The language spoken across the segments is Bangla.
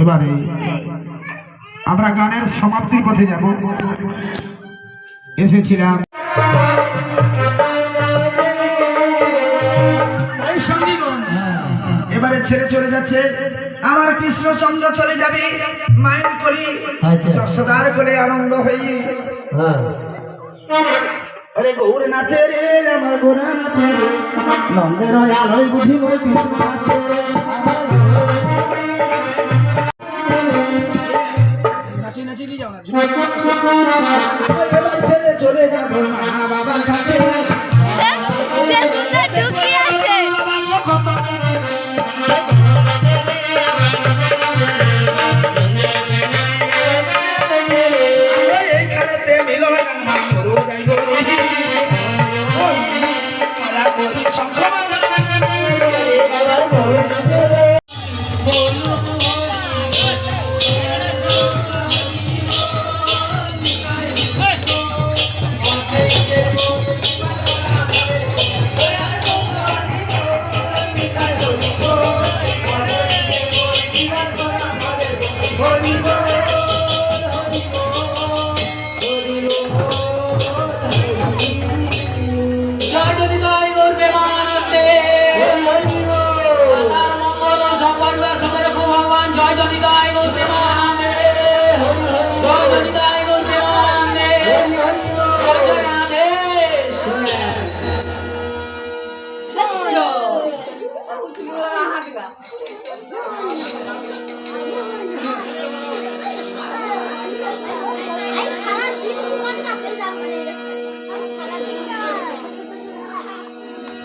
এবারে আমরা গানের সমাপ্তির পথে যাব। এসেছিলাম এবারে ছেড়ে চলে যাচ্ছে আমার কৃষ্ণচন্দ্র, চলে যাবে মায়ের কোলে, যশোদার কোলে আনন্দ হয়ে। আরে গৌর নাচে রে আমার গোরা নাচে রে, নন্দের আলোয় বুঝি মোর কৃষ্ণ নাচে রে। নাচি নাচি নিয়ে যাও না, এবার ছেড়ে চলে যাবে মা বাবার কাছে।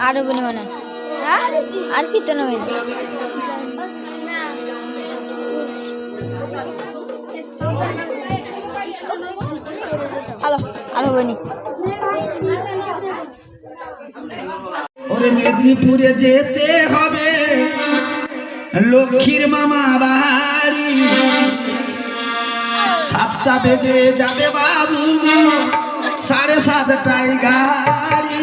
আরো গুনে মনে আর কি তো নয়। হ্যালো আরো গুনি। ওরে মেদিনীপুরে যেতে হবে লক্ষ্মীর মামা বাড়ি, 7টা বেজে যাবে বাবু, 7:30টায় গাড়ি।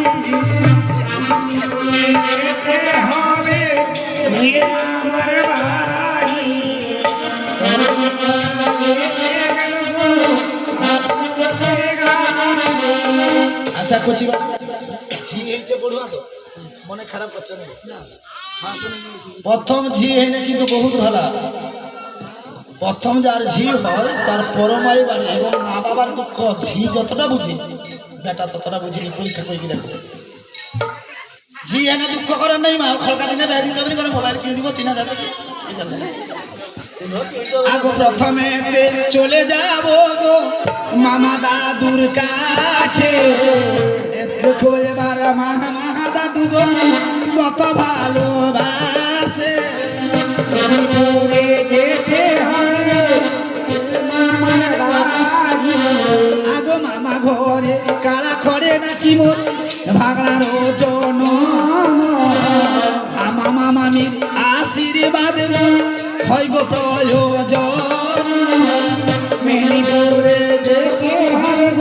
আচ্ছা কচি ঝি হয়েছে পড়ুয়া তো মনে খারাপ করছে না। প্রথম ঝি হইলে কিন্তু বহুত ভালো। প্রথম যার ঝি হয় তার পরমাই বাড়ি এবং মা বাবার দুঃখ ঝি যতটা বুঝি বেটা ততটা বুঝিনি। পরীক্ষা করে কি দেখো ঝি এনে দুঃখ করার নাই, মা খলকা দিনে বেড়ে দিতে করে মোবাইল কিনে দিব 3000 আগো। প্রথমে চলে যাব গো মামা দাদুর কাছে, দেখো এবার মামা দাদু গো কত ভালোবাসে। আগো মামা ঘরে কালা খড়ে নাচি মোর ভাগলার জন, মামা মামির আশীর্বাদ হইব প্রয়োজন। মেদিনীপুরে দেখে হইব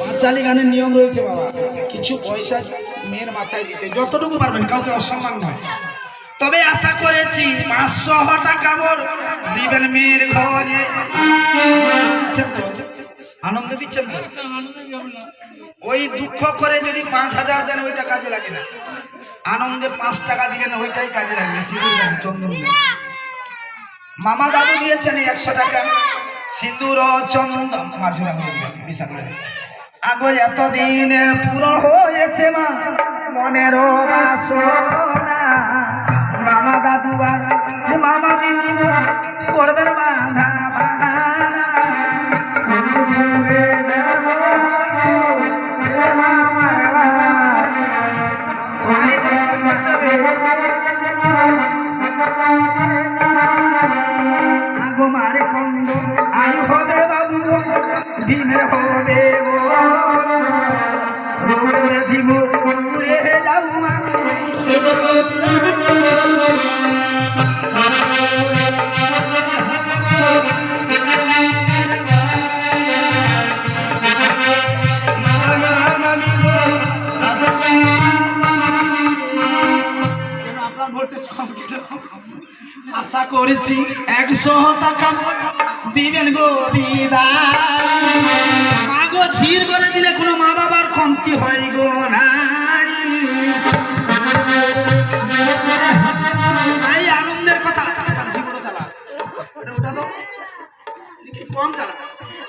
পাঁচালী গানের নিয়ম রয়েছে বাবা, কিছু পয়সা মেয়ের মাথায় দিতে যতটুকু পারবেন, কাউকে অসম্মান নয়। তবে আশা করেছি 500 টাকা মোর দিবেন মেয়ের ঘরে। আনন্দ দিচ্ছেন তো? ওই দুঃখ করে যদি 5000 দেন ওইটা কাজে লাগে না, আনন্দে 5 টাকা দিলেন ওইটাই কাজে লাগবে। চন্দন মামা দাদু দিয়েছেন 100 টাকা, সিঁদুর চন্দন বিশাল। আগো এতদিন পুরো হয়েছে মা মনের বাসনা, মামা দাদু আর মামা দিদি করবেন বাধা বাধা। আগো মারে খন্ড আয়ু হবে বাবু, দিনে হবে দিব যাব মা। আমার ভোল্টেজ কম কেন? আশা করেছি 100 টাকা দিবেন গো বিদায়। মা গো ছির করে দিলে কোনো মা বাবার কমতি হয় গো নাই। এই আনন্দের কথা জীবনে চালা ওটা তো কম চালা।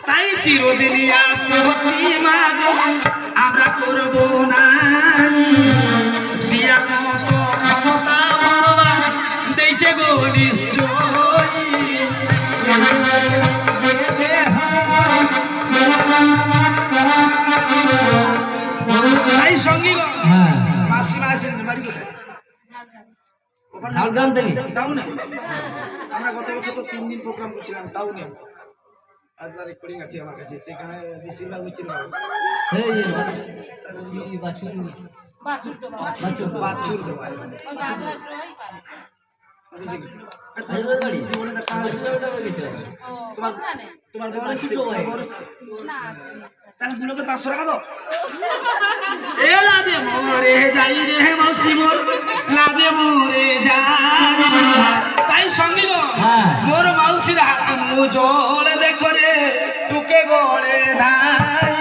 তাই চিরদিনই আপনি মা গো আমরা করবো না। দিয়ার মতো ক্ষমতা ভগবান দিয়েছে গো নিশ্চয়ই। তাই সঙ্গী গো মাসিমা আছেন বাড়ি কোথায়? টাউনে। আমরা গত বছর তো 3 দিন প্রোগ্রাম করছিলাম টাউনে। আর তার রেকর্ডিং আছে আমার কাছে, সেখানে বেশিরভাগ হচ্ছিল বাছুর দেওয়া। তোমার বর এসছে? তাহলে গুলোকে 500 টাকা দাও। এ লাদে মোরে যাই রে মাউসি মোর, লাদে মোরে যাই। তাই সঙ্গী গো মোর মাউসির হাত মু জল দেখো রে টুকে গড়ে নাই।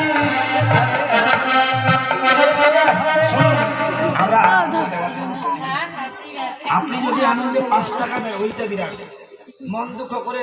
আমরা আপনি যদি আনন্দে 5 টাকা দেয় ওইটা বিরাট, মন দুঃখ করে